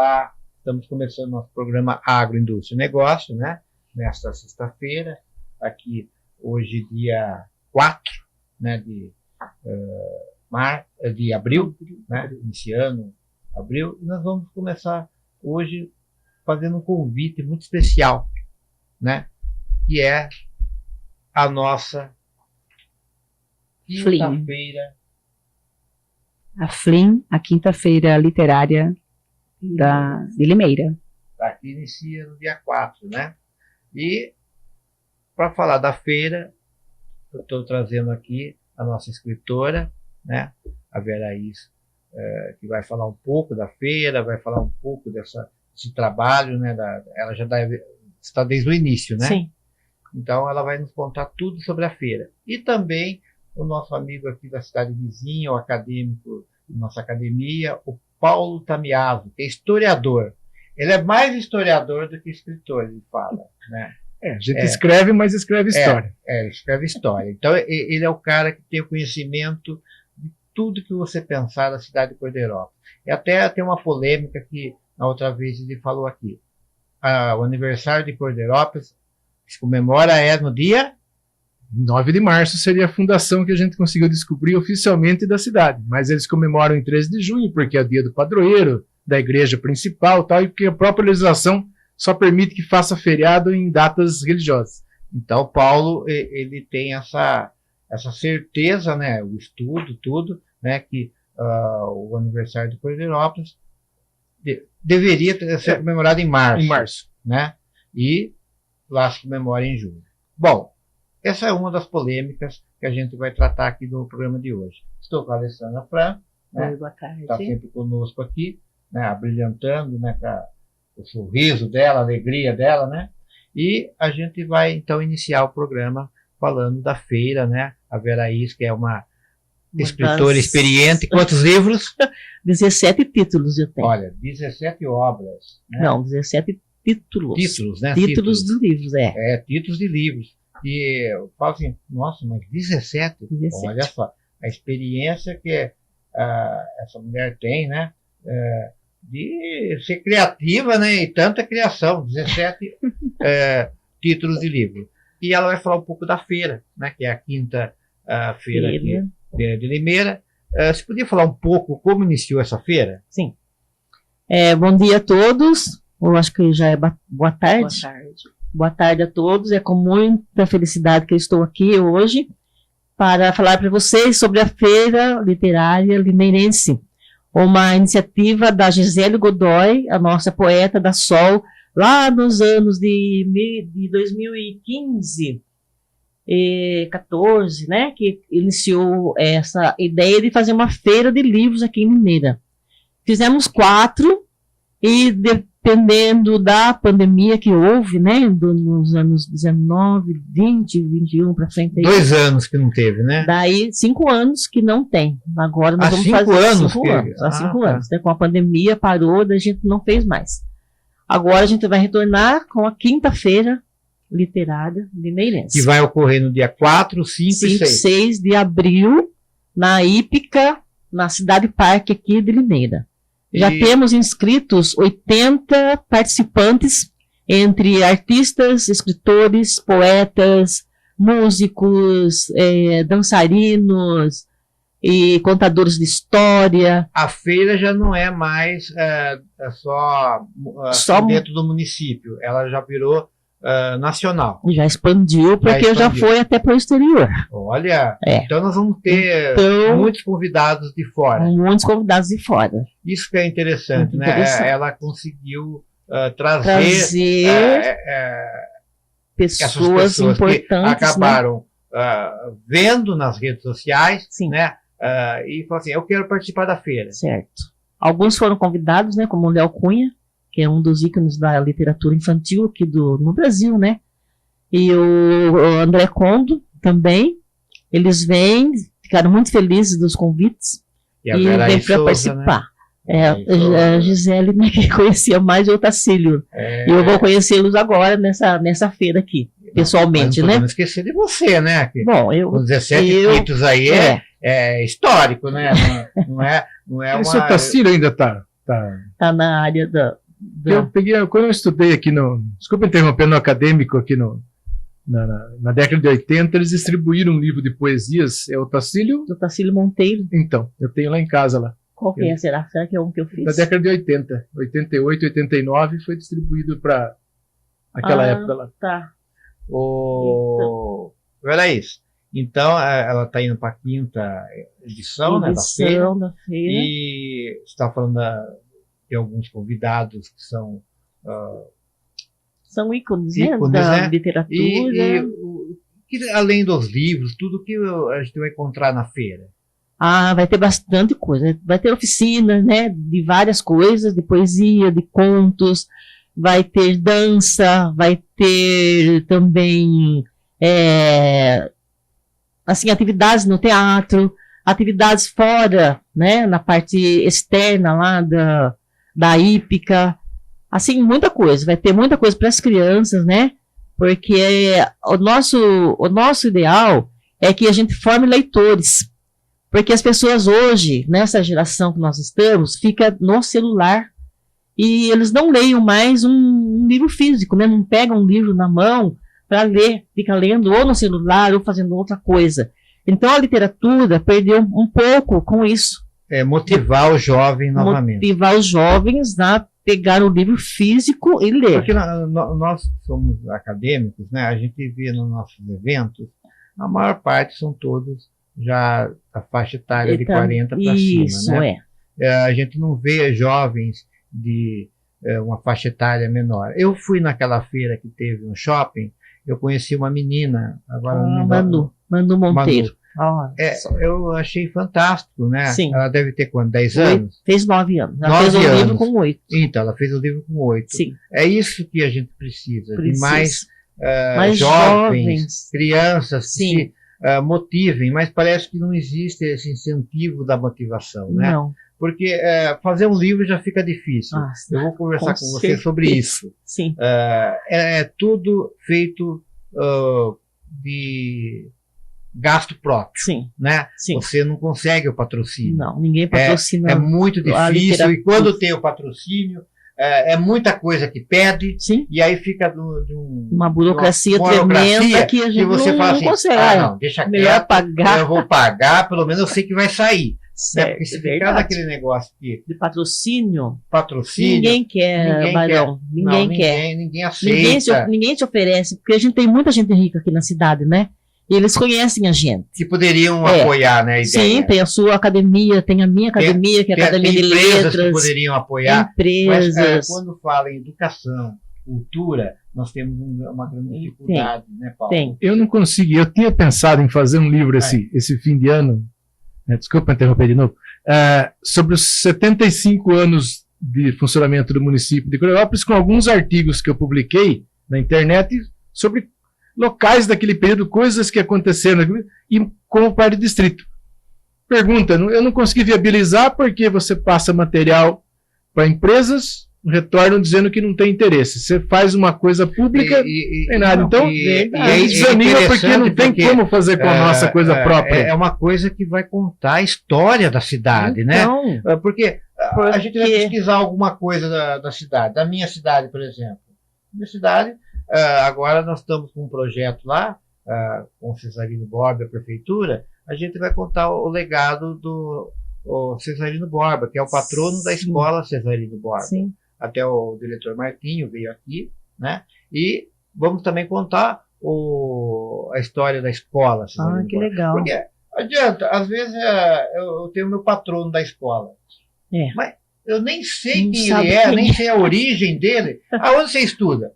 falar, estamos começando nosso programa Agroindústria e Negócio, né? Nesta sexta-feira, aqui hoje dia 4, né, de abril, né? Iniciando abril, e nós vamos começar hoje fazendo um convite muito especial, né? Que é a nossa quinta-feira. A FLIM, a quinta-feira literária de Limeira. Aqui inicia no dia 4, né? E para falar da feira, eu estou trazendo aqui a nossa escritora, né? A Veraís, que vai falar um pouco da feira, vai falar um pouco desse trabalho, né? Ela já está desde o início, né? Sim. Então ela vai nos contar tudo sobre a feira. E também o nosso amigo aqui da cidade vizinha, o acadêmico da nossa academia, o Paulo Tamiaso, que é historiador. Ele é mais historiador do que escritor, ele fala, né? A gente escreve, mas escreve história. Ele escreve história. Então ele é o cara que tem o conhecimento de tudo que você pensar da cidade de Cordeirópolis. E até tem uma polêmica que na outra vez ele falou aqui. O aniversário de Cordeirópolis se comemora no dia 9 de março seria a fundação que a gente conseguiu descobrir oficialmente da cidade, mas eles comemoram em 13 de junho, porque é o dia do padroeiro, da igreja principal tal, e porque a própria legislação só permite que faça feriado em datas religiosas. Então Paulo, ele tem essa certeza, né, o estudo, tudo, né, que o aniversário de Cordeirópolis deveria ser comemorado em março, né, e lá se comemora em junho. Bom, essa é uma das polêmicas que a gente vai tratar aqui no programa de hoje. Estou com a Alessandra Fran, né? Boa tarde. Está sempre conosco aqui, né? Abrilhantando, né? Com o sorriso dela, a alegria dela, né? E a gente vai, então, iniciar o programa falando da feira, né? A Veraís, que é uma escritora experiente. Quantos livros? 17 títulos eu tenho. Olha, 17 obras. Né? Não, 17 títulos. Títulos, né? Títulos de livros, títulos de livros. E eu falo assim, nossa, mas 17? Olha só, a experiência que essa mulher tem, né? De ser criativa, né? E tanta criação, 17 títulos de livro. E ela vai falar um pouco da feira, né? Que é a quinta feira aqui de Limeira. Você podia falar um pouco como iniciou essa feira? Sim. Bom dia a todos. Eu acho que já é boa tarde. Boa tarde. Boa tarde a todos. É com muita felicidade que eu estou aqui hoje para falar para vocês sobre a Feira Literária Limeirense, uma iniciativa da Gisele Godoy, a nossa poeta da Sol, lá nos anos de 2015 e 14, né, que iniciou essa ideia de fazer uma feira de livros aqui em Limeira. Fizemos 4 e dependendo da pandemia que houve, né, nos anos 19, 20, 21 para frente. 2 anos que não teve, né? Daí 5 anos que não tem. Agora nós vamos 5 fazer anos 5 anos. Há 5 anos. Né, com a pandemia parou, daí a gente não fez mais. Agora a gente vai retornar com a quinta-feira literária limeirense. Que vai ocorrer no dia 4, 5 e 6 de abril, na Hípica, na Cidade Parque aqui de Limeira. Já temos inscritos 80 participantes, entre artistas, escritores, poetas, músicos, dançarinos e contadores de história. A feira já não é mais só dentro do município, ela já virou nacional. Já expandiu, porque já foi até para o exterior. Olha, então nós vamos ter muitos convidados de fora. Muitos convidados de fora. Isso que é interessante, né? Ela conseguiu trazer pessoas importantes que acabaram vendo nas redes sociais, né? E falaram assim, eu quero participar da feira. Certo. Alguns foram convidados, né? Como o Léo Cunha, que é um dos ícones da literatura infantil aqui no Brasil, né? E o André Condo também. Eles vêm, ficaram muito felizes dos convites e vêm para participar. Né? A Gisele, né, que conhecia mais, o Otacílio. E eu vou conhecê-los agora nessa feira aqui, pessoalmente, né? Não esquecer de você, né? Que bom, com 17 títulos aí é histórico, né? Não é Esse Otacílio ainda está Tá na área Eu peguei, quando eu estudei aqui desculpa interromper, no acadêmico aqui na década de 80, eles distribuíram um livro de poesias, é o Tacílio? Do Tacílio Monteiro. Então, eu tenho lá em casa lá. Qual que é? Será que é um que eu fiz? Da década de 80, 88, 89, foi distribuído para aquela época lá. Tá. Era isso. Então, ela está indo para a 5ª edição, né, da feira. E você está falando de alguns convidados que são... são ícones, né, da literatura. E além dos livros, tudo que a gente vai encontrar na feira. Vai ter bastante coisa. Vai ter oficina, né, de várias coisas, de poesia, de contos, vai ter dança, vai ter também assim, atividades no teatro, atividades fora, né, na parte externa lá da hípica, assim, muita coisa. Vai ter muita coisa para as crianças, né, porque o nosso ideal é que a gente forme leitores, porque as pessoas hoje, nessa geração que nós estamos, fica no celular e eles não leiam mais um livro físico, né, não pegam um livro na mão para ler, fica lendo ou no celular ou fazendo outra coisa. Então a literatura perdeu um pouco com isso. Motivar o jovem novamente. Motivar os jovens a pegar o livro físico e ler. Porque nós somos acadêmicos, né? A gente vê nos nossos eventos, a maior parte são todos já da faixa etária de 40 para cima. Isso, né? A gente não vê jovens de uma faixa etária menor. Eu fui naquela feira que teve no shopping, eu conheci uma menina, agora Manu Monteiro. Eu achei fantástico, né? Sim. Ela deve ter quanto? 10 anos? Fez 9 anos. Ela fez o livro com 8. Então, ela fez o livro com 8. Sim. É isso que a gente precisa. De mais jovens, crianças que se motivem, mas parece que não existe esse incentivo da motivação, né? Não. Porque fazer um livro já fica difícil. Eu vou conversar com você sobre isso. Sim. É tudo feito de gasto próprio. Sim. Né? Sim. Você não consegue o patrocínio. Não, ninguém patrocina. É muito difícil. E quando tem o patrocínio, é muita coisa que pede. Sim. E aí fica uma burocracia tremenda que a gente você fala assim, consegue. Não, deixa melhor pagar. Eu vou pagar, pelo menos eu sei que vai sair. Certo, porque se ficar naquele negócio de patrocínio, ninguém quer, Barão. Ninguém quer. Ninguém aceita. Ninguém se oferece, porque a gente tem muita gente rica aqui na cidade, né? E eles conhecem a gente. Que poderiam apoiar, né, a ideia. Sim, tem a sua academia, tem a minha academia, que é a Academia de Letras. Que poderiam apoiar. Empresas. Mas quando fala em educação, cultura, nós temos uma grande dificuldade, né, Paulo? Tem. Eu não consegui. Eu tinha pensado em fazer um livro esse fim de ano, desculpa interromper de novo, sobre os 75 anos de funcionamento do município de Coreópolis, com alguns artigos que eu publiquei na internet sobre locais daquele período, coisas que aconteceram e como parte do distrito. Pergunta, eu não consegui viabilizar porque você passa material para empresas, retornam dizendo que não tem interesse. Você faz uma coisa pública, não tem nada. Então, desanima porque não tem como fazer com a nossa coisa própria. É uma coisa que vai contar a história da cidade, né? Porque a gente vai pesquisar alguma coisa da cidade, da minha cidade, por exemplo. Minha cidade, agora nós estamos com um projeto lá, com o Cesarino Borba, a prefeitura, a gente vai contar o legado do Cesarino Borba, que é o patrono da escola Cesarino Borba. Sim. Até o diretor Martinho veio aqui, né? E vamos também contar a história da escola Cesarino que Borba. legal. Porque adianta, às vezes eu tenho meu patrono da escola, mas eu nem sei quem ele é, nem sei a origem dele. Aonde você estuda?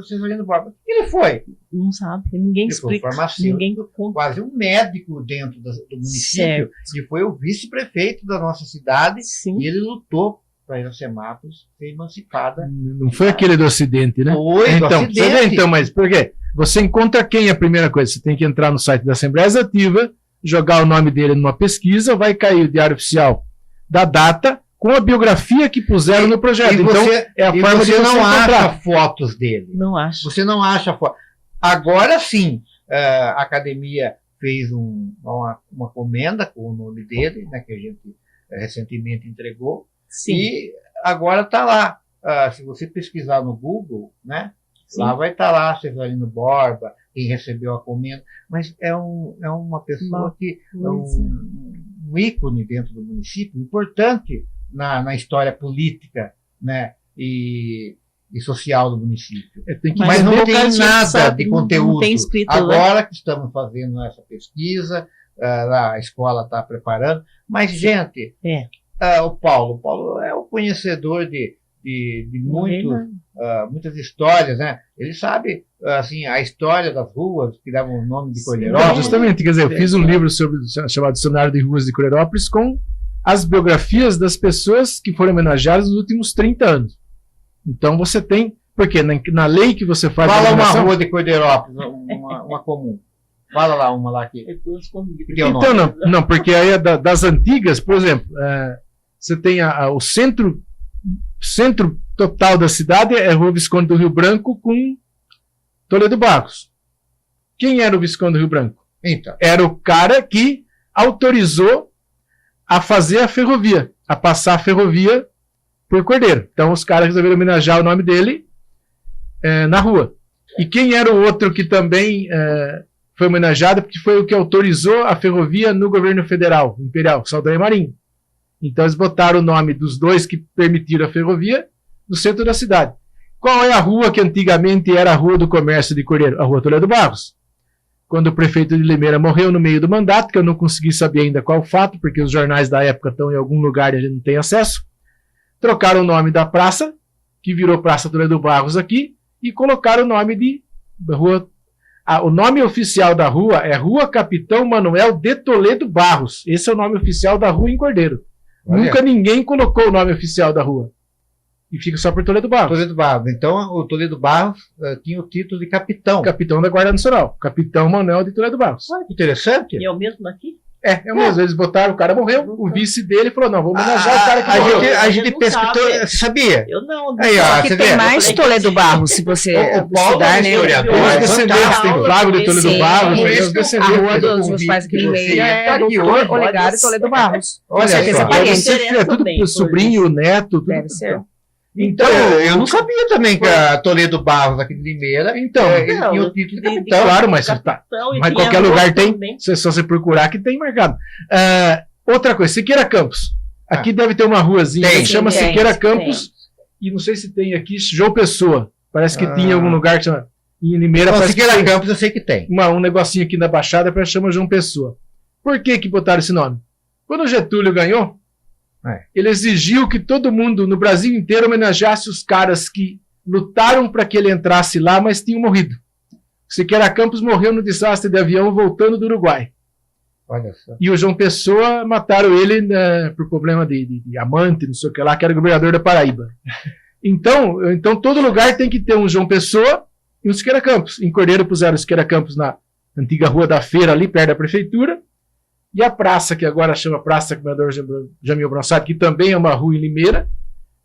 Cesarino Borba. Ele foi? Não sabe, ninguém explica. Foi farmacêutico, quase um médico dentro do município. Certo. E foi o vice-prefeito da nossa cidade. Sim. E ele lutou para Iracemápolis ser emancipada. Não foi aquele do acidente, né? Foi do acidente. Você vê, então, mas por quê? Você encontra quem é a primeira coisa? Você tem que entrar no site da Assembleia Legislativa, jogar o nome dele numa pesquisa, vai cair o Diário Oficial da data, com a biografia que puseram no projeto. Então, é a forma de você não encontrar. acha fotos dele. Não acha. Você não acha fotos. Agora sim, a academia fez uma comenda com o nome dele, né, que a gente recentemente entregou. Sim. E agora está lá. Se você pesquisar no Google, né? Sim. Lá vai estar lá Severino Borba, quem recebeu a comenda, mas é uma pessoa que é um ícone dentro do município, importante na história política, né, e social do município. Mas não tem nada de conteúdo. Não tem escrito, agora que estamos fazendo essa pesquisa, a escola está preparando, mas, gente, o Paulo é o conhecedor de muitas histórias, né? Ele sabe, assim, a história das ruas que davam o nome de Cordeirópolis. Justamente, quer dizer, eu fiz um livro chamado Dicionário de Ruas de Cordeirópolis com as biografias das pessoas que foram homenageadas nos últimos 30 anos. Então você tem, porque na lei que você faz... Fala uma rua de Cordeirópolis, uma comum. Fala lá uma lá que... Então não, porque aí das antigas, por exemplo, você tem o centro total da cidade é Rua Visconde do Rio Branco com Toledo Barros. Quem era o Visconde do Rio Branco? Então. Era o cara que autorizou a fazer a ferrovia, a passar a ferrovia por Cordeiro. Então os caras resolveram homenagear o nome dele na rua. E quem era o outro que também foi homenageado, porque foi o que autorizou a ferrovia no governo federal, imperial, Saldanha Marinho. Então eles botaram o nome dos dois que permitiram a ferrovia no centro da cidade. Qual é a rua que antigamente era a Rua do Comércio de Cordeiro? A Rua Toledo Barros. Quando o prefeito de Limeira morreu no meio do mandato, que eu não consegui saber ainda qual o fato, porque os jornais da época estão em algum lugar e a gente não tem acesso, trocaram o nome da praça, que virou Praça Toledo Barros aqui, e colocaram o nome de rua. O nome oficial da rua é Rua Capitão Manuel de Toledo Barros. Esse é o nome oficial da rua em Cordeiro. Olha. Nunca ninguém colocou o nome oficial da rua. E fica só por Toledo Barros. Toledo Barros. Então, o Toledo Barros tinha o título de capitão. Capitão da Guarda Nacional. Capitão Manuel de Toledo Barros. Olha que interessante. E é o mesmo aqui? É o mesmo. Eles botaram, o cara morreu, o vice dele falou, não, vou homenagear o cara que morreu. A gente pesquisou, você sabia? Eu não. Aí, só que tem mais Toledo Barros, se você estudar, né? Os descendentes, tem Flávio de Toledo Barros, os descendentes. A rua dos meus pais aqui em Limeira é doutor Olegário Toledo Barros. Olha só. É tudo sobrinho, neto, tudo. Deve ser. Então, eu não sabia também que a Toledo Barros aqui de Limeira, ele tinha o título de capitão. Claro, mas em qualquer lugar tem, se só você procurar que tem marcado. Outra coisa, Siqueira Campos. Aqui deve ter uma ruazinha que chama Siqueira Campos, e não sei se tem aqui João Pessoa. Parece que tinha algum lugar que chama em Limeira. Siqueira Campos eu sei que tem. Um negocinho aqui na Baixada para chama João Pessoa. Por que botaram esse nome? Quando o Getúlio ganhou, ele exigiu que todo mundo no Brasil inteiro homenageasse os caras que lutaram para que ele entrasse lá, mas tinham morrido. Siqueira Campos morreu no desastre de avião voltando do Uruguai. Olha só. E o João Pessoa mataram ele por problema de amante, não sei o que lá, que era o governador da Paraíba. Então todo lugar tem que ter um João Pessoa e um Siqueira Campos. Em Cordeiro puseram o Siqueira Campos na antiga Rua da Feira, ali perto da prefeitura. E a praça, que agora chama Praça Governador Jamil Bronçado, que também é uma rua em Limeira,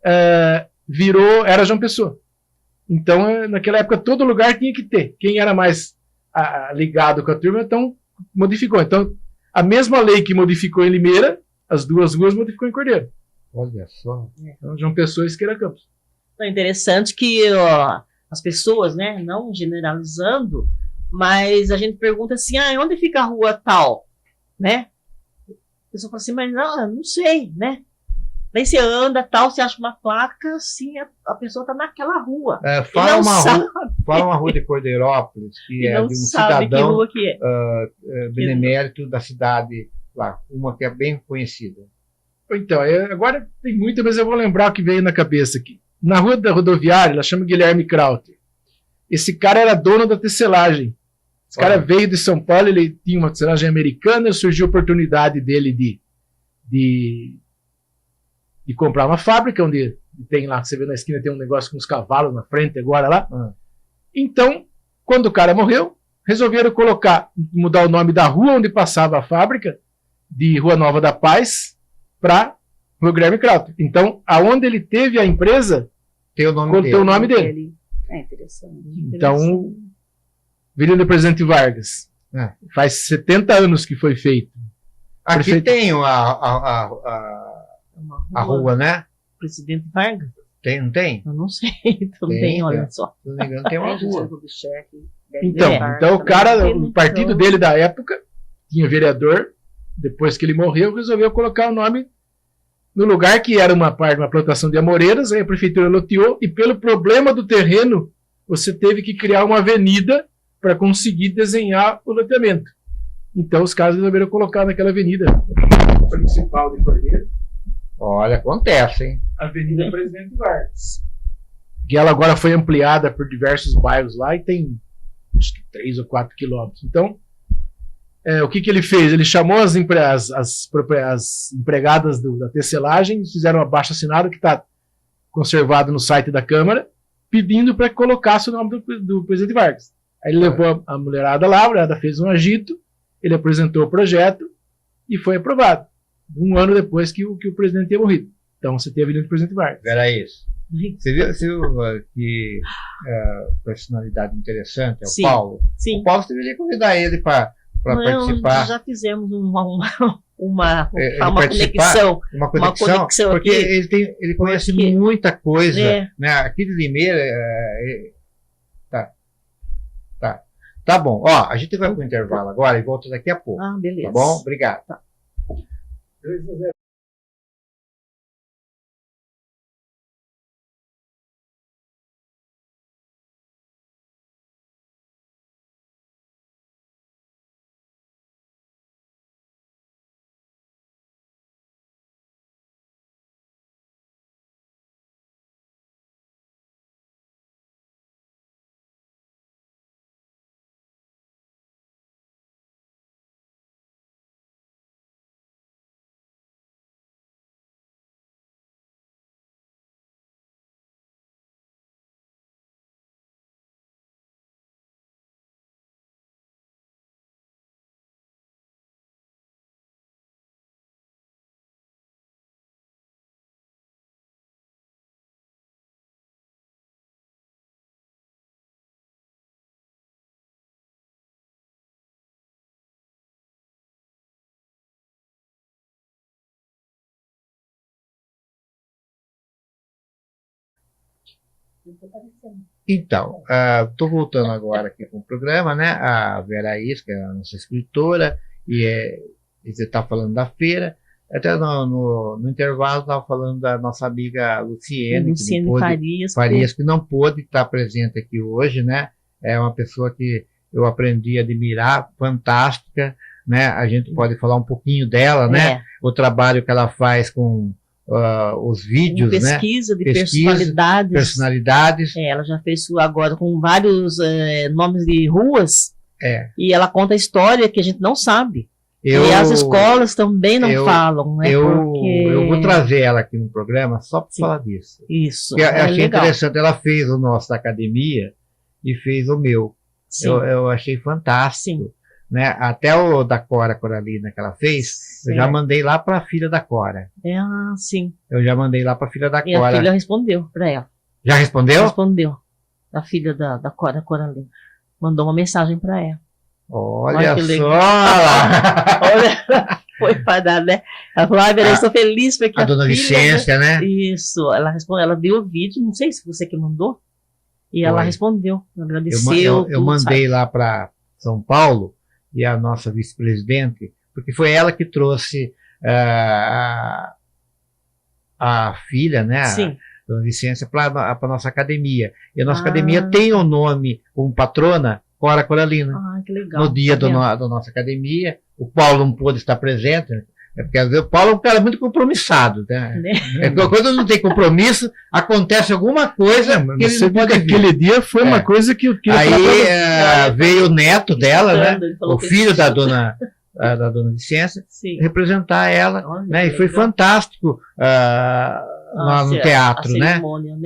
era João Pessoa. Então, naquela época, todo lugar tinha que ter. Quem era mais ligado com a turma, então modificou. Então, a mesma lei que modificou em Limeira, as duas ruas modificou em Cordeiro. Olha só. Então, João Pessoa e Siqueira Campos. É interessante que as pessoas, né, não generalizando, mas a gente pergunta assim, onde fica a rua tal? Né? A pessoa fala assim, mas não sei, né? Daí você anda, tal, você acha uma placa, assim, a pessoa está naquela rua. Fala uma rua de Cordeirópolis, que é de um cidadão benemérito da cidade lá, uma que é bem conhecida. Então, agora tem muita, mas eu vou lembrar o que veio na cabeça aqui. Na rua da rodoviária, ela chama Guilherme Krauter. Esse cara era dono da tecelagem. Esse cara veio de São Paulo, ele tinha uma tecelagem americana, surgiu a oportunidade dele de comprar uma fábrica, onde tem lá, você vê na esquina, tem um negócio com uns cavalos na frente agora lá. Então, quando o cara morreu, resolveram mudar o nome da rua onde passava a fábrica, de Rua Nova da Paz, para Rua Guilherme Krauter. Então, aonde ele teve a empresa, tem o nome dele. É interessante. Então, Avenida do Presidente Vargas. Faz 70 anos que foi feito. Aqui tem a rua, né? Presidente Vargas? Tem, não tem? Eu não sei também, Tem, olha é. só. Se não me engano, tem uma rua. Então o cara, o partido dele da época, tinha vereador, depois que ele morreu, resolveu colocar o nome no lugar que era uma plantação de amoreiras, aí a prefeitura loteou, e pelo problema do terreno, você teve que criar uma avenida para conseguir desenhar o loteamento. Então os caras resolveram colocar naquela avenida principal de Cordeiro. Olha, acontece, hein? Avenida Presidente Vargas. Que ela agora foi ampliada por diversos bairros lá e tem acho que 3 ou 4 quilômetros. Então, o que ele fez? Ele chamou as empregadas da tecelagem, fizeram um abaixo-assinado que está conservado no site da Câmara, pedindo para que colocasse o nome do Presidente Vargas. Aí ele levou a mulherada lá, a mulherada fez um agito, ele apresentou o projeto e foi aprovado. Um ano depois que o presidente tinha morrido. Então você teve a Avenida do Presidente Vargas. Era isso. Você viu que personalidade interessante é o Sim, Paulo? sim. O Paulo você deveria convidar ele para participar. Já fizemos uma conexão. Uma conexão, porque aqui. ele conhece muita coisa. É. Né? Aqui de Limeira. Tá bom. Ó, a gente vai para o intervalo agora e volta daqui a pouco. Ah, beleza. Tá bom? Obrigado. Tá. 2-0. Então, estou voltando agora aqui com o programa, né? A Vera Isca, a nossa escritora, e você está falando da feira. Até no intervalo estava falando da nossa amiga Luciene Farias, que não pôde estar presente aqui hoje, né? É uma pessoa que eu aprendi a admirar, fantástica, né? A gente pode falar um pouquinho dela, né? O trabalho que ela faz com os vídeos, pesquisa, né? De personalidades. Ela já fez isso agora com vários nomes de ruas. E ela conta a história que a gente não sabe. E as escolas também não falam, né? Eu vou trazer ela aqui no programa só para falar disso. Isso. Eu achei interessante. Ela fez o nosso da academia e fez o meu. Eu achei fantástico. Sim. Né? Até o da Cora Coralina que ela fez, eu já mandei lá para a filha da Cora. Sim. Eu já mandei lá para a filha da Cora. E a filha respondeu para ela. Já respondeu? Respondeu. A filha da Cora Coralina. Mandou uma mensagem para ela. Olha só! Olha, foi para dar, né? Ela falou, Vera, estou feliz porque a dona Vicência, né? Isso. Ela respondeu, ela viu o vídeo, não sei se você que mandou. E ela respondeu, agradeceu. Eu mandei lá para São Paulo. E a nossa vice-presidente, porque foi ela que trouxe a filha, né, a Dona Vicência, para a nossa academia. E a nossa academia tem o nome como patrona, Cora Coralina. Que legal. No dia da nossa academia, o Paulo não pôde estar presente, porque às vezes o Paulo é um cara muito compromissado, né? Quando não tem compromisso, acontece alguma coisa que ele não pode vir. Aquele dia foi uma coisa que aí veio o neto dela, né? O filho da dona Vicência, representar ela, né? E foi fantástico no teatro, né?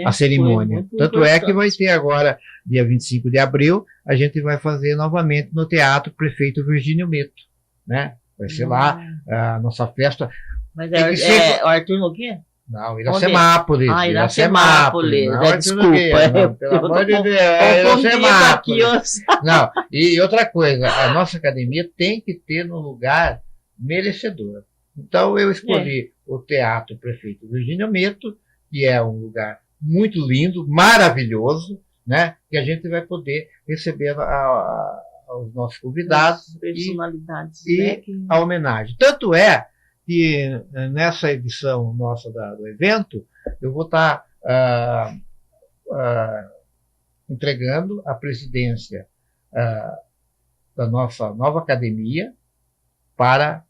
A cerimônia. Tanto é que vai ter agora, dia 25 de abril, a gente vai fazer novamente no Teatro Prefeito Virgínio Meto, né? Vai ser lá a nossa festa. Mas o Arthur Nogueira? Não, Iracemápolis. Iracemápolis. Desculpa. Pelo amor de Deus, Iracemápolis. Não, e outra coisa, a nossa academia tem que ter no lugar merecedor. Então eu escolhi o Teatro Prefeito Virgínio Meto que é um lugar muito lindo, maravilhoso, né? Que a gente vai poder receber os nossos convidados personalidades, e a homenagem. Tanto é que nessa edição nossa do evento, eu vou estar entregando a presidência da nossa nova academia para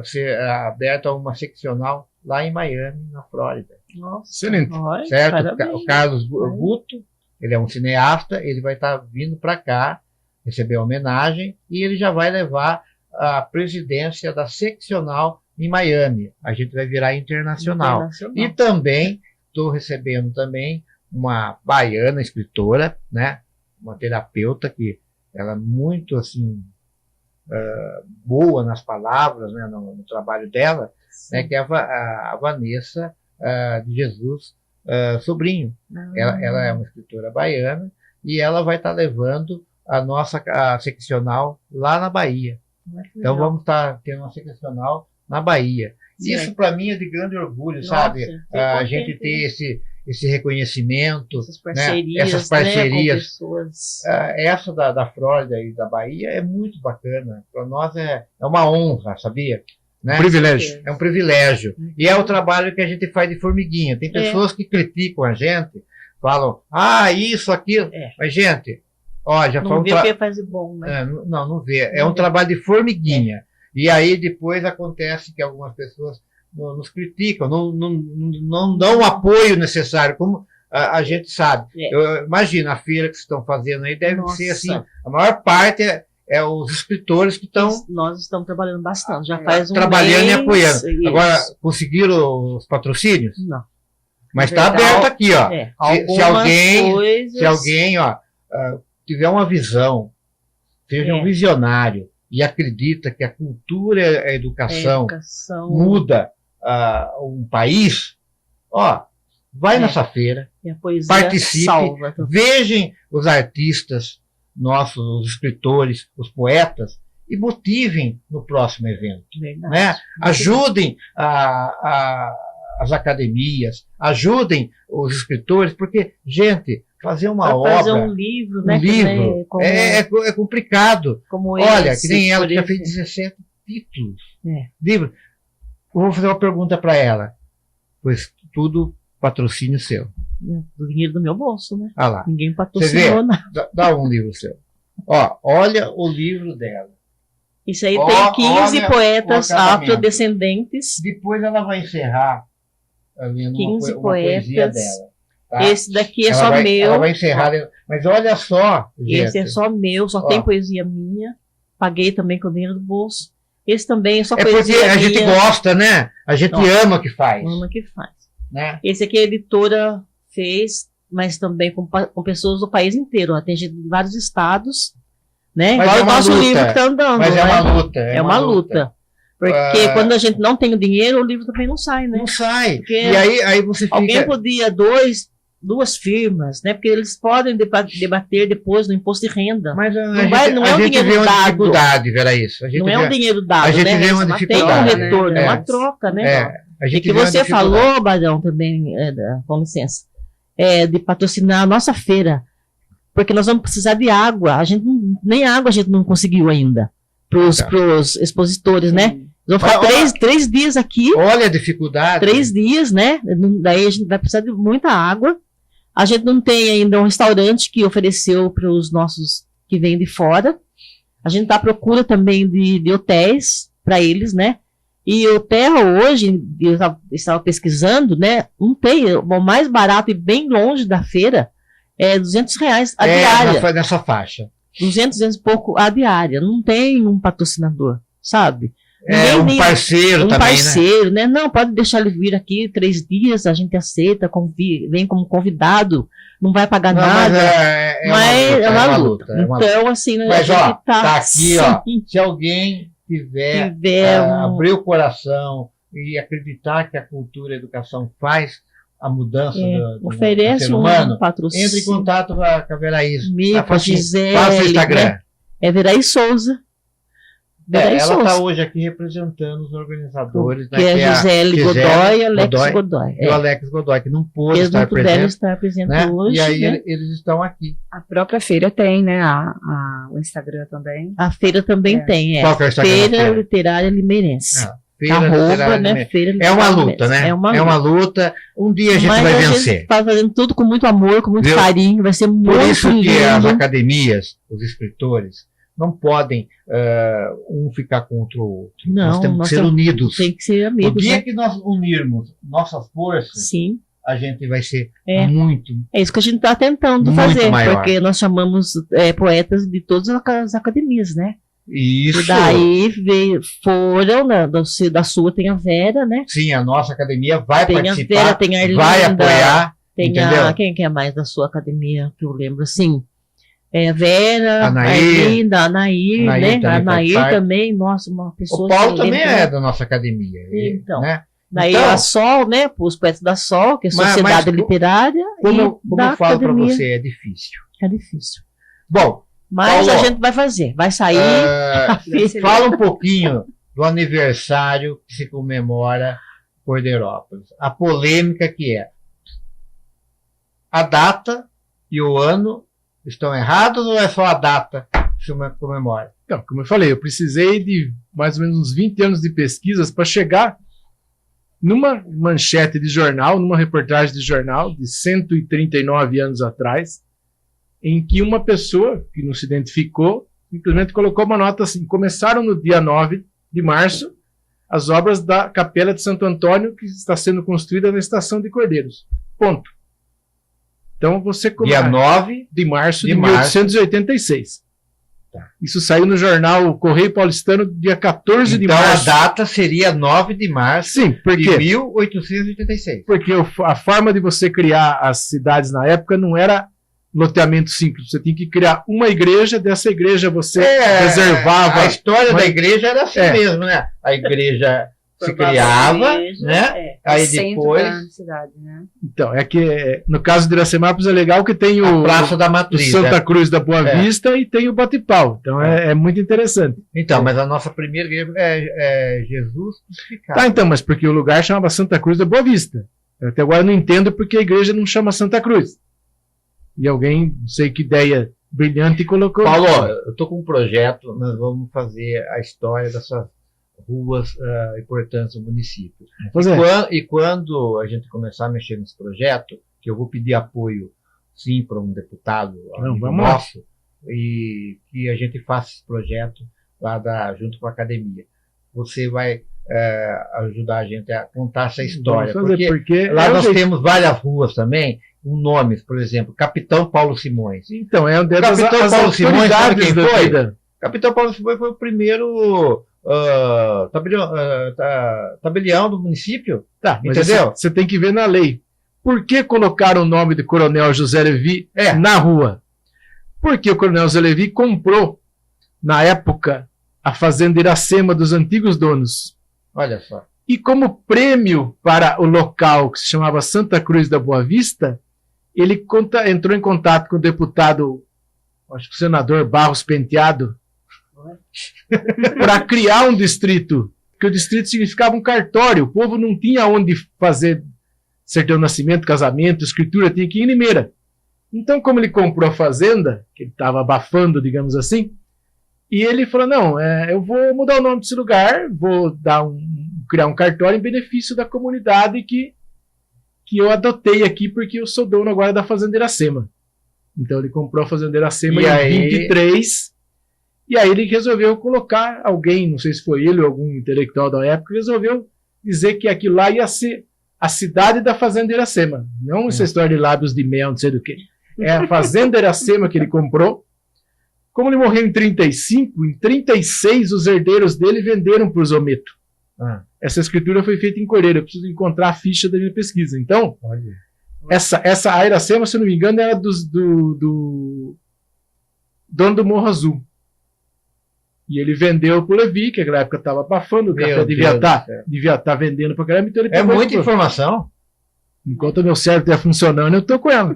ser aberta uma seccional lá em Miami, na Flórida. Nossa, excelente. Certo? Parabéns. O Carlos Guto, ele é um cineasta, ele vai estar vindo para cá receber a homenagem e ele já vai levar a presidência da seccional em Miami. A gente vai virar internacional. E também estou recebendo também uma baiana escritora, né? Uma terapeuta que ela é muito assim boa nas palavras, né? No trabalho dela, né? Que é a Vanessa de Jesus Sobrinho. Ela é uma escritora baiana e ela vai estar levando a seccional lá na Bahia. Então vamos estar tendo uma seccional na Bahia. Isso para mim é de grande orgulho, sabe? A gente ter esse reconhecimento, essas parcerias. Essa da Flórida e da Bahia é muito bacana. Para nós é uma honra, sabia? Né? Privilégio. É um privilégio. E é o trabalho que a gente faz de formiguinha. Tem pessoas que criticam a gente, falam, isso, aquilo. Mas, gente, já não vê o que faz de bom, né? Não vê. É um trabalho de formiguinha. E aí depois acontece que algumas pessoas nos criticam, não dão o apoio necessário, como a gente sabe. Imagina a feira que vocês estão fazendo aí, deve ser assim, a maior parte é os escritores que estão... Nós estamos trabalhando bastante, já faz um trabalhando mês, e apoiando. Isso. Agora, conseguiram os patrocínios? Não. Mas está aberto aqui, ó. Se alguém tiver uma visão, seja um visionário e acredita que a cultura e a educação muda um país, vai nessa feira, participe, vejam os artistas nossos, os escritores, os poetas, e motivem no próximo evento. Né? Ajudem as academias, ajudem os escritores, porque, gente, fazer uma obra... Fazer um livro, né? É complicado. Olha, que nem ela, que já fez 17 títulos. Livro. Eu vou fazer uma pergunta para ela. Pois tudo patrocínio seu. Do dinheiro do meu bolso, né? Lá. Ninguém patrocinou nada. Dá um livro seu. Olha o livro dela. Isso aí tem 15 poetas afrodescendentes. Depois ela vai encerrar lendo 15 uma poetas. Poesia dela. Tá? Esse daqui é só meu. Ela vai encerrar. Mas olha só, gente. Esse é só meu, só tem poesia minha. Paguei também com o dinheiro do bolso. Esse também é só poesia minha. É porque a gente gosta, né? A gente ama o que faz. Ama o que faz. Né? Esse aqui a editora fez, mas também com pessoas do país inteiro. Tem gente de vários estados, né? Igual o nosso livro que está andando. Mas é uma luta. É uma luta. Porque quando a gente não tem o dinheiro, o livro também não sai, né? Não sai. Porque e aí você fica... Alguém podia duas firmas, né? Porque eles podem debater depois no imposto de renda. Mas não é um dinheiro dado. Dificuldade, Vera, isso. Não é um dinheiro dado, a gente né? Vê uma dificuldade. Tem um retorno, é uma troca, né? E que você falou, Badão, também, com licença, de patrocinar a nossa feira. Porque nós vamos precisar de água. Nem água a gente não conseguiu ainda para os expositores, né? Nós vamos ficar 3 dias aqui. Olha a dificuldade. 3 dias, né? Daí a gente vai precisar de muita água. A gente não tem ainda um restaurante que ofereceu para os nossos que vêm de fora. A gente está à procura também de hotéis para eles, né? E o terra hoje, eu estava pesquisando, né? Não tem, o mais barato e bem longe da feira é R$200 a diária. Nessa faixa. 200 e pouco a diária. Não tem um patrocinador, sabe? Um parceiro também, parceiro, né? Não, pode deixar ele vir aqui 3 dias, a gente aceita, vem como convidado, não vai pagar nada. Mas é uma luta. Então, assim, mas, a gente tá aqui, assim, se alguém tiver abrir o coração e acreditar que a cultura e a educação faz a mudança do ser humano, patrocínio. Entre em contato com a Veraís. Passa o Instagram. Né? É Veraís Souza. Vera e ela Souza. está hoje aqui representando os organizadores. Que é Gisele Godoy e Alex Godoy. E o Alex Godoy, que não pôde Eles estar não puderam presente. estar presente Né? hoje. E aí né? eles estão aqui. A própria feira tem, né? O Instagram também. A feira também tem, Qual que é o Instagram da Feira feira? Literária Limeirense. Feira Arroba, Literária né? Limeirense. Feira É Literária uma luta, Limeirense. né? É uma luta. Um dia a gente Mas vai a vencer. gente tá fazendo tudo com muito amor, com muito Viu? carinho, vai ser Por muito isso que as lindo. academias, os escritores, não podem um ficar contra o outro. Não, nós temos que ser unidos. Tem que ser O amigos, dia né? que nós unirmos nossas forças, Sim. a gente vai ser É. muito. É isso que a gente está tentando Muito fazer, maior. porque nós chamamos poetas de todas as academias, né? Isso. E daí foram, da sua tem a Vera, né? Sim, a nossa academia vai Tem a participar, Vera, tem a Erlinda, vai apoiar. Tem entendeu? quem que é mais da sua academia, que eu lembro assim? A Vera, Anair. a Erlinda, a Anair, Anair né? também A Anair faz parte. também, nossa, uma pessoa O Paulo também excelente, né? é da nossa academia. Então. Né? Daí Então, a Sol, né? Os poetas da Sol, que é a Mas- Sociedade mas Literária, Como, e como da eu falo para academia. você, é difícil. É difícil. Bom, Mas Paulo, a gente vai fazer, vai sair. fala um pouquinho do aniversário que se comemora Corderópolis. A polêmica que é. A data e o ano estão errados ou é só a data que se comemora? Então, como eu falei, eu precisei de mais ou menos uns 20 anos de pesquisas para chegar numa manchete de jornal, numa reportagem de jornal de 139 anos atrás, em que uma pessoa que não se identificou simplesmente colocou uma nota assim: começaram no dia 9 de março as obras da Capela de Santo Antônio, que está sendo construída na Estação de Cordeiros. Ponto. Então você Dia 9 de março de março. 1886. Tá. Isso saiu no jornal Correio Paulistano dia 14 de Então março. a data seria 9 de março Sim, por de quê? 1886. Porque a forma de você criar as cidades na época não era loteamento simples. Você tinha que criar uma igreja, dessa igreja você reservava. A história mas- da igreja era assim mesmo, né? A igreja se criava, né? Aí centro depois da cidade, né? Então, é que no caso de Iracemápolis é legal que tem a o Praça da o Matriz. Santa né? Cruz da Boa É. Vista e tem o Bate-Pau. Então é muito interessante. Então, mas a nossa primeira igreja é Jesus crucificado. Tá, então, mas porque o lugar chamava Santa Cruz da Boa Vista. Eu até agora não entendo porque a igreja não chama Santa Cruz. E alguém, não sei que ideia brilhante, colocou. Paulo, eu estou com um projeto, nós vamos fazer a história dessas ruas importantes do município. Pois é. E quando a gente começar a mexer nesse projeto, que eu vou pedir apoio, sim, para um deputado amigo vamos lá. nosso, e que a gente faça esse projeto lá junto com a academia. Você vai ajudar a gente a contar essa história. Vamos fazer, porque Lá é o nós jeito. temos várias ruas também, com nomes, por exemplo, Capitão Paulo Simões. Então, é uma das Capitão as Paulo Simões, sabe autoridades quem da foi? vida. Capitão Paulo Simões foi o primeiro tabelião do município. Tá, mas Entendeu? você tem que ver na lei. Por que colocaram o nome de Coronel José Levi na rua? Porque o Coronel José Levi comprou, na época, a fazenda Iracema dos antigos donos. Olha só. E como prêmio para o local, que se chamava Santa Cruz da Boa Vista, ele entrou em contato com o deputado, acho que o senador Barros Penteado, para criar um distrito, porque o distrito significava um cartório, o povo não tinha onde fazer certidão de nascimento, casamento, escritura, tinha que ir em Limeira. Então, como ele comprou a fazenda, que ele estava abafando, digamos assim, e ele falou, não, eu vou mudar o nome desse lugar, vou criar um cartório em benefício da comunidade que eu adotei aqui, porque eu sou dono agora da Fazenda Iracema. Então ele comprou a Fazenda Iracema em 23, e aí ele resolveu colocar alguém, não sei se foi ele ou algum intelectual da época, resolveu dizer que aquilo lá ia ser a cidade da Fazenda Iracema. Não essa história de lábios de mel, não sei do que. É a Fazenda Iracema que ele comprou. Como ele morreu em 35, em 36 os herdeiros dele venderam para o Zometo. Essa escritura foi feita em Cordeiro. Eu preciso encontrar a ficha da minha pesquisa. Então, essa a Iracema, se eu não me engano, era do dono do Morro Azul. E ele vendeu para o Levi, que naquela época estava abafando, o café devia estar vendendo para caramba. Então ele É muita informação. Enquanto o meu cérebro está funcionando, eu estou com ela.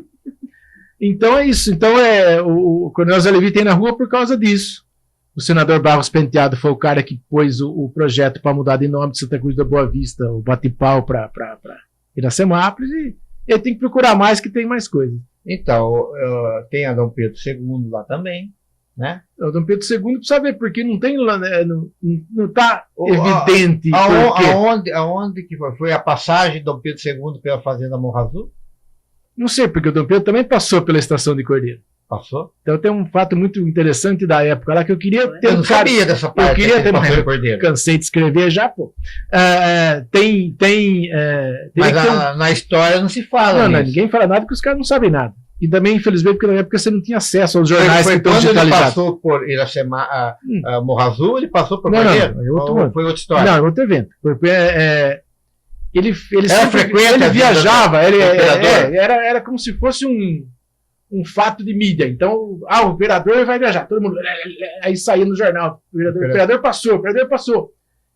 Então é isso. Então o Coronel Zé Levi tem na rua por causa disso. O senador Barros Penteado foi o cara que pôs o projeto para mudar de nome de Santa Cruz da Boa Vista, o Bate-Pau para Iracemápolis, e ele tem que procurar mais, que tem mais coisas. Então, tem a Dom Pedro II lá também, né? O Dom Pedro II precisa ver, porque não tem lá, não está evidente. Aonde que foi a passagem de Dom Pedro II pela Fazenda Morro Azul? Não sei, porque o Dom Pedro também passou pela Estação de Cordeiro. Passou? Então tem um fato muito interessante da época lá que eu queria ter. Eu não sabia dessa parte. Eu queria ter, mas eu cansei de escrever já, pô. Mas na história não se fala. Não, ninguém fala nada porque os caras não sabem nada. E também, infelizmente, porque na época você não tinha acesso aos jornais que estão digitalizados. Ele passou por Iracema, Morro Azul, ele passou por Cordeiro? Não, foi outra história. Não, outro evento. Ele frequente, viajava, era como se fosse um fato de mídia. Então, o vereador vai viajar, todo mundo aí saía no jornal, o vereador passou.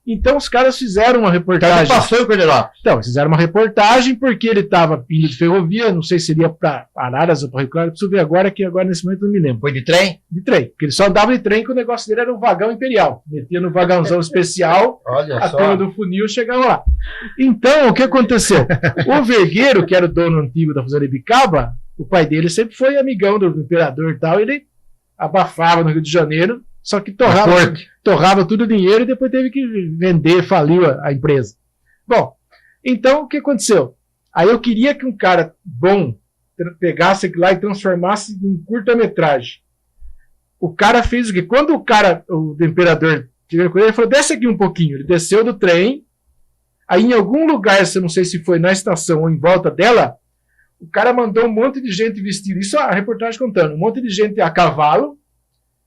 Então os caras fizeram uma reportagem. Passou em Corderópolis. Então, fizeram uma reportagem porque ele estava indo de ferrovia, não sei se seria para Araras ou para Rio Claro, preciso ver agora, que agora nesse momento não me lembro. Foi de trem? De trem, porque ele só andava de trem, que o negócio dele era um vagão imperial. Metia no vagãozão especial, a turma do funil chegava lá. Então, o que aconteceu? O Vergueiro, que era o dono antigo da Fazenda Ibicaba, o pai dele sempre foi amigão do imperador e tal, ele abafava no Rio de Janeiro, só que torrava tudo o dinheiro e depois teve que vender, faliu a empresa. Bom, então o que aconteceu? Aí eu queria que um cara bom pegasse aquilo lá e transformasse em curta-metragem. O cara fez o quê? Quando o imperador chegou com ele falou, desce aqui um pouquinho. Ele desceu do trem, aí em algum lugar, eu não sei se foi na estação ou em volta dela, o cara mandou um monte de gente vestida, isso a reportagem contando, um monte de gente a cavalo,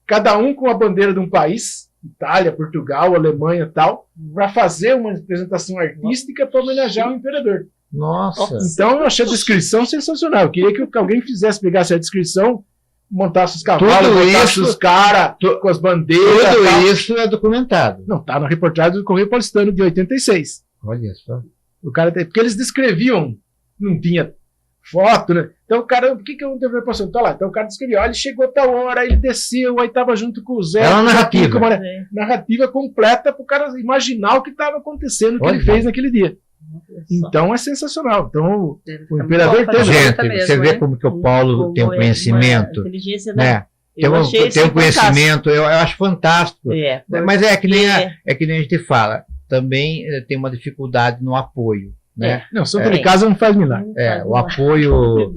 cada um com a bandeira de um país, Itália, Portugal, Alemanha e tal, para fazer uma apresentação artística para homenagear o imperador. Nossa! Então eu achei a descrição sensacional. Eu queria que alguém pegasse a descrição, montasse os cavalos, montasse os caras com as bandeiras. Tudo isso é documentado. Não, tá na reportagem do Correio Paulistano de 86. Olha só. Porque eles descreviam, não tinha foto, né? Então o cara, o que eu deveria passar? Tá lá. Então o cara descreveu, olha, ele chegou a tal hora, ele desceu, aí tava junto com o Zé. É uma narrativa. Narrativa completa para o cara imaginar o que estava acontecendo, o que ele fez naquele dia. Então é sensacional. Então o imperador tem. Gente, você vê como que o Paulo tem um conhecimento, né? Tem um conhecimento, eu acho fantástico. Mas é que nem a gente fala, também tem uma dificuldade no apoio. Né? Não, Santo de Casa não faz milagre. O apoio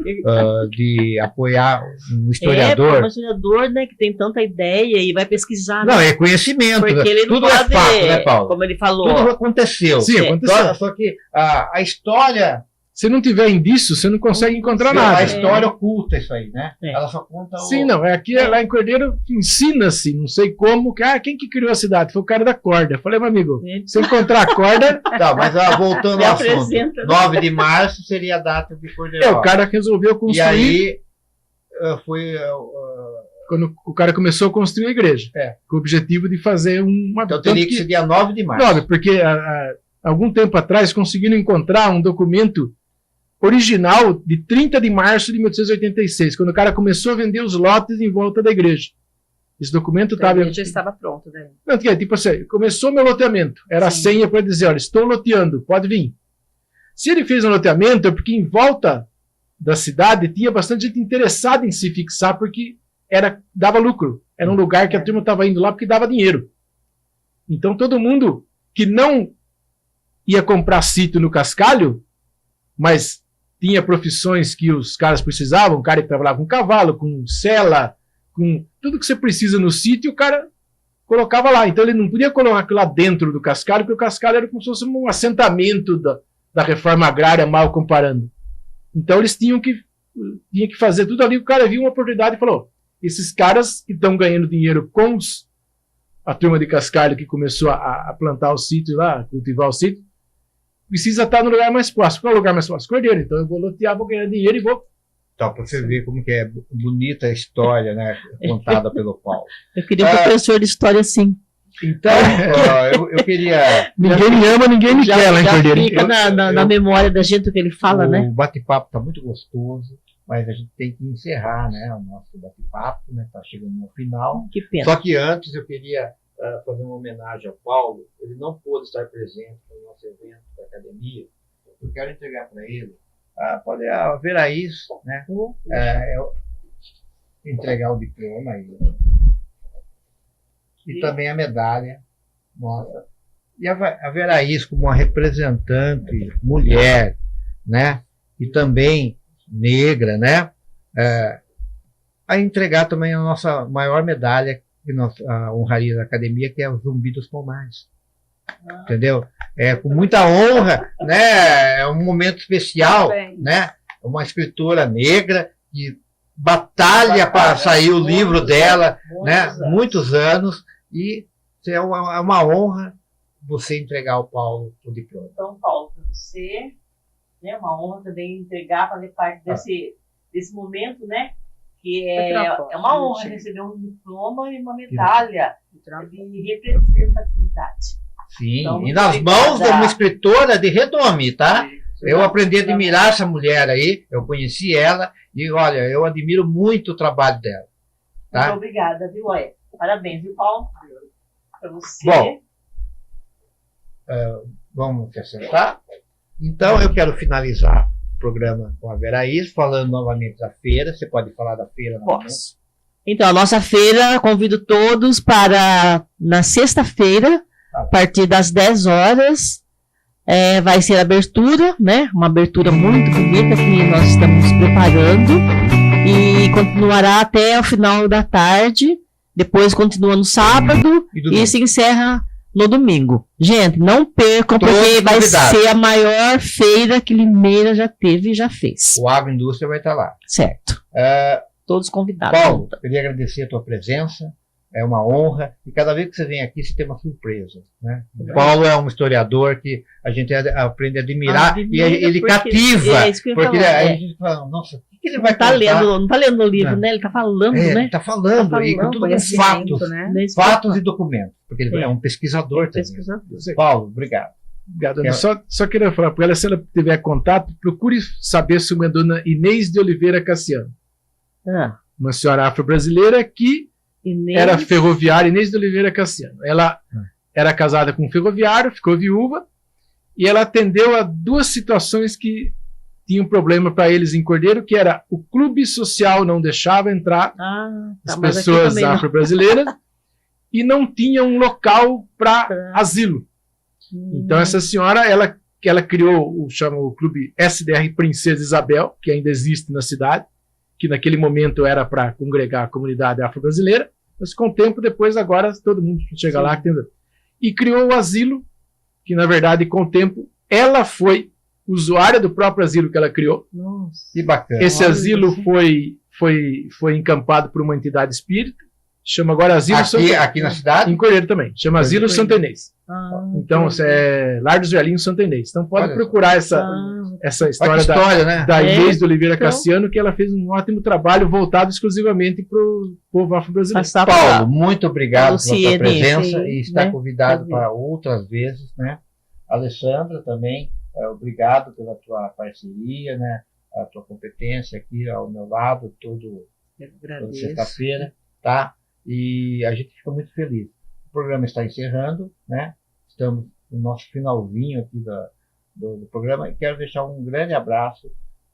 de apoiar um historiador. Um historiador, né, que tem tanta ideia e vai pesquisar. Não, é conhecimento. Porque ele tudo não pode, é fato, né, Paulo? Como ele falou. Tudo aconteceu. Sim, aconteceu. Só que a história. Se não tiver indício, você não consegue encontrar nada. A história oculta isso aí, né? Ela só conta Sim, não. Lá em Cordeiro ensina-se, não sei como, quem que criou a cidade? Foi o cara da corda. Eu falei, meu amigo, se encontrar a corda. Tá, mas voltando ao assunto. 9 de março seria a data de Cordeiro. O cara resolveu construir. E aí foi. Quando o cara começou a construir a igreja. Com o objetivo de fazer uma. Então teria que ser dia 9 de março. 9, porque algum tempo atrás conseguiram encontrar um documento original de 30 de março de 1886, quando o cara começou a vender os lotes em volta da igreja. Esse documento estava... já estava pronto, né? Não, tipo assim, começou meu loteamento, era a senha para dizer, olha, estou loteando, pode vir. Se ele fez um loteamento, é porque em volta da cidade tinha bastante gente interessada em se fixar, porque dava lucro. Era um lugar que a turma estava indo lá porque dava dinheiro. Então todo mundo que não ia comprar sítio no Cascalho, mas tinha profissões que os caras precisavam, um cara que trabalhava com cavalo, com sela, com tudo que você precisa no sítio, o cara colocava lá. Então ele não podia colocar aquilo lá dentro do Cascalho, porque o Cascalho era como se fosse um assentamento da reforma agrária, mal comparando. Então eles tinham que fazer tudo ali. O cara viu uma oportunidade e falou, esses caras que estão ganhando dinheiro com a turma de Cascalho que começou a plantar o sítio lá, cultivar o sítio, precisa estar no lugar mais próximo. Qual é o lugar mais próximo? Cordeiro. Então eu vou lotear, vou ganhar dinheiro e vou... Então, para você ver como que é bonita a história, né, contada pelo Paulo. Eu queria um professor de história assim. Então, eu queria... Ninguém me ama, ninguém me quer lá em Cordeiro. Fica na memória da gente o que ele fala, né? O bate-papo está muito gostoso. mas a gente tem que encerrar, né, o nosso bate-papo, né, está chegando no final. Que pena. Só que antes eu queria fazer uma homenagem ao Paulo. Ele não pôde estar presente no nosso evento da academia. Eu quero entregar para ele a Veraís, né, entregar o diploma e também a medalha nossa. E a Veraís, como uma representante mulher, né, e também negra, né, a entregar também a nossa maior medalha que nós honraria da academia, que é o Zumbi dos Palmares. Entendeu? Com muita honra, né, é um momento especial, né, uma escritora negra que batalha para sair o livro dela, né, muitos anos, e é uma honra você entregar ao Paulo o diploma. Então, Paulo, para você, né, uma honra também entregar, fazer parte desse momento, né, que é uma honra receber um diploma e uma medalha de representatividade. Sim, então, e nas mãos de uma escritora de renome, tá? Eu aprendi a admirar essa mulher aí, eu conheci ela, e olha, eu admiro muito o trabalho dela. Tá? Muito obrigada, viu? Parabéns, viu, Paulo? Para você. Bom, vamos se assentar. Então, eu quero finalizar o programa com a Veraís, falando novamente da feira. Você pode falar da feira? Posso. Então, a nossa feira, convido todos para, na sexta-feira, a partir das 10 horas, vai ser a abertura, né? Uma abertura muito bonita que nós estamos preparando e continuará até o final da tarde. Depois continua no sábado e se encerra no domingo. Gente, não percam, porque vai ser a maior feira que Limeira já teve e já fez. O Agroindústria vai estar lá. Certo. Todos convidados. Paulo, eu queria agradecer a tua presença. É uma honra. E cada vez que você vem aqui, você tem uma surpresa. Né? O Paulo é um historiador que a gente aprende a admirar e ele cativa. Porque a gente fala, nossa, o que ele vai estar lendo? Não está lendo o livro, né? Ele está falando, né? Está falando, e com tudo fatos, né? Fatos e documentos. Porque ele é um pesquisador também. Paulo, obrigado. Obrigado. Só queria falar para ela, se ela tiver contato, procure saber sobre a dona Inês de Oliveira Cassiano. Uma senhora afro-brasileira que era ferroviária, Inês de Oliveira Cassiano. Ela era casada com um ferroviário, ficou viúva, e ela atendeu a duas situações que tinham problema para eles em Cordeiro, que era o clube social não deixava entrar as pessoas afro-brasileiras e não tinha um local para asilo. Então essa senhora, ela criou o clube SDR Princesa Isabel, que ainda existe na cidade, que naquele momento era para congregar a comunidade afro-brasileira, mas com o tempo depois agora todo mundo chega lá. E criou o asilo, que na verdade com o tempo ela foi usuária do próprio asilo que ela criou. Nossa, que bacana. Esse asilo foi encampado por uma entidade espírita, chama agora Asilo aqui na cidade? Em Cordeiro também, chama Asilo Santo Inês. Então é Lar dos Velhinhos Santo Inês. Então pode procurar essa história né? da Inês de Oliveira Cassiano, que ela fez um ótimo trabalho voltado exclusivamente para o povo afro-brasileiro. Paulo, muito obrigado pela sua presença e está convidado para outras vezes, né? Alessandra também, obrigado pela tua parceria, né? A tua competência aqui ao meu lado toda sexta-feira, tá? E a gente fica muito feliz. O programa está encerrando, né? Estamos no nosso finalzinho aqui do programa e quero deixar um grande abraço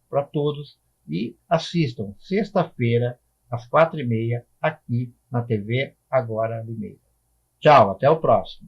para todos e assistam sexta-feira às 4h30 aqui na TV Agora Limeira. Tchau, até o próximo.